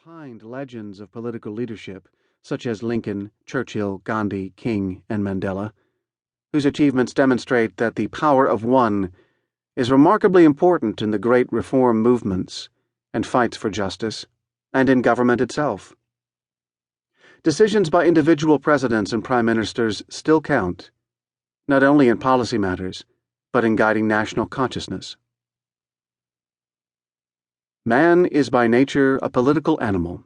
behind legends of political leadership, such as Lincoln, Churchill, Gandhi, King, and Mandela, whose achievements demonstrate that the power of one is remarkably important in the great reform movements and fights for justice, and in government itself. Decisions by individual presidents and prime ministers still count, not only in policy matters, but in guiding national consciousness. Man is by nature a political animal.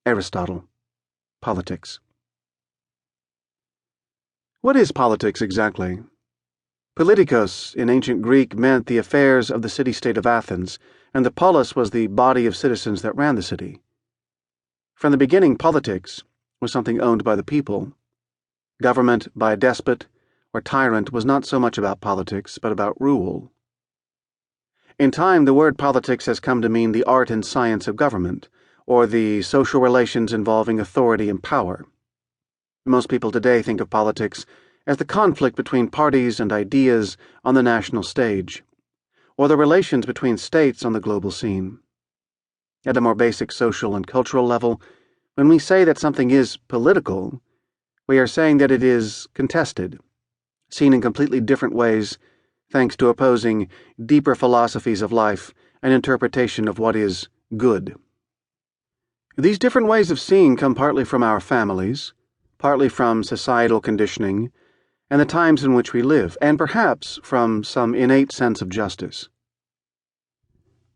Aristotle. Politics. What is politics exactly? Politikos in ancient Greek meant the affairs of the city-state of Athens, and the polis was the body of citizens that ran the city. From the beginning, politics was something owned by the people. Government by a despot or tyrant was not so much about politics, but about rule. In time, the word politics has come to mean the art and science of government, or the social relations involving authority and power. Most people today think of politics as the conflict between parties and ideas on the national stage, or the relations between states on the global scene. At a more basic social and cultural level, when we say that something is political, we are saying that it is contested, seen in completely different ways, thanks to opposing deeper philosophies of life and interpretation of what is good. These different ways of seeing come partly from our families, partly from societal conditioning, and the times in which we live, and perhaps from some innate sense of justice.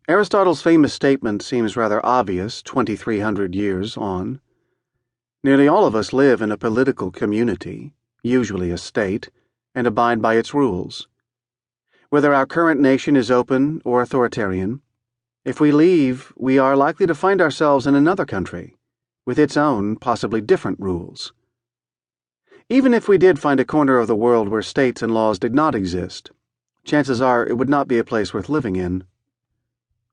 Aristotle's famous statement seems rather obvious 2,300 years on. Nearly all of us live in a political community, usually a state, and abide by its rules. Whether our current nation is open or authoritarian, if we leave, we are likely to find ourselves in another country, with its own, possibly different rules. Even if we did find a corner of the world where states and laws did not exist, chances are it would not be a place worth living in.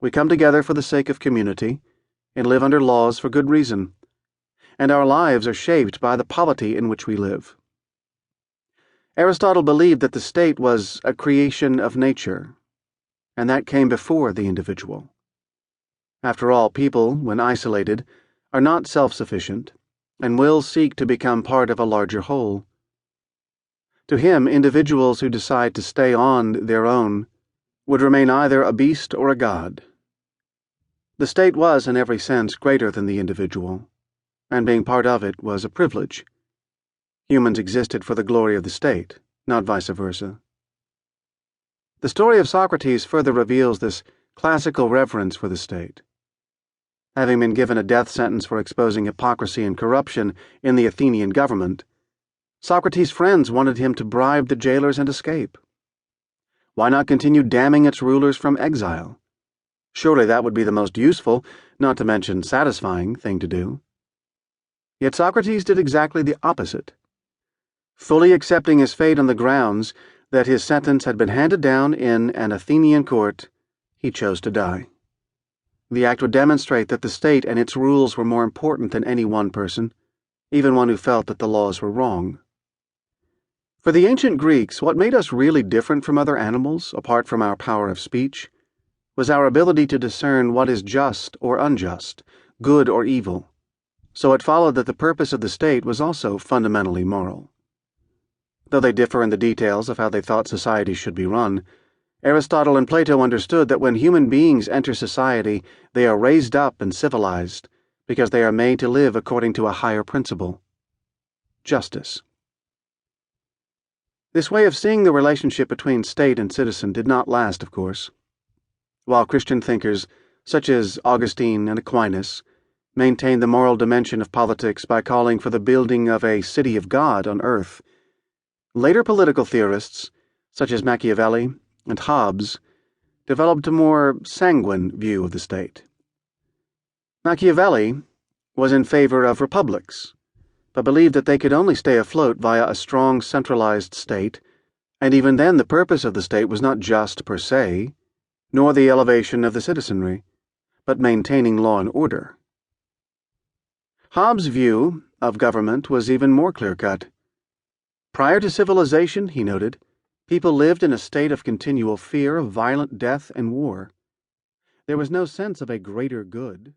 We come together for the sake of community, and live under laws for good reason, and our lives are shaped by the polity in which we live. Aristotle believed that the state was a creation of nature, and that came before the individual. After all, people, when isolated, are not self-sufficient, and will seek to become part of a larger whole. To him, individuals who decide to stay on their own would remain either a beast or a god. The state was, in every sense, greater than the individual, and being part of it was a privilege. Humans existed for the glory of the state, not vice versa. The story of Socrates further reveals this classical reverence for the state. Having been given a death sentence for exposing hypocrisy and corruption in the Athenian government, Socrates' friends wanted him to bribe the jailers and escape. Why not continue damning its rulers from exile? Surely that would be the most useful, not to mention satisfying, thing to do. Yet Socrates did exactly the opposite. Fully accepting his fate on the grounds that his sentence had been handed down in an Athenian court, he chose to die. The act would demonstrate that the state and its rules were more important than any one person, even one who felt that the laws were wrong. For the ancient Greeks, what made us really different from other animals, apart from our power of speech, was our ability to discern what is just or unjust, good or evil. So it followed that the purpose of the state was also fundamentally moral. Though they differ in the details of how they thought society should be run, Aristotle and Plato understood that when human beings enter society, they are raised up and civilized because they are made to live according to a higher principle: justice. This way of seeing the relationship between state and citizen did not last, of course. While Christian thinkers, such as Augustine and Aquinas, maintained the moral dimension of politics by calling for the building of a city of God on earth, later political theorists, such as Machiavelli and Hobbes, developed a more sanguine view of the state. Machiavelli was in favor of republics, but believed that they could only stay afloat via a strong centralized state, and even then the purpose of the state was not just per se, nor the elevation of the citizenry, but maintaining law and order. Hobbes' view of government was even more clear-cut. Prior to civilization, he noted, people lived in a state of continual fear of violent death and war. There was no sense of a greater good.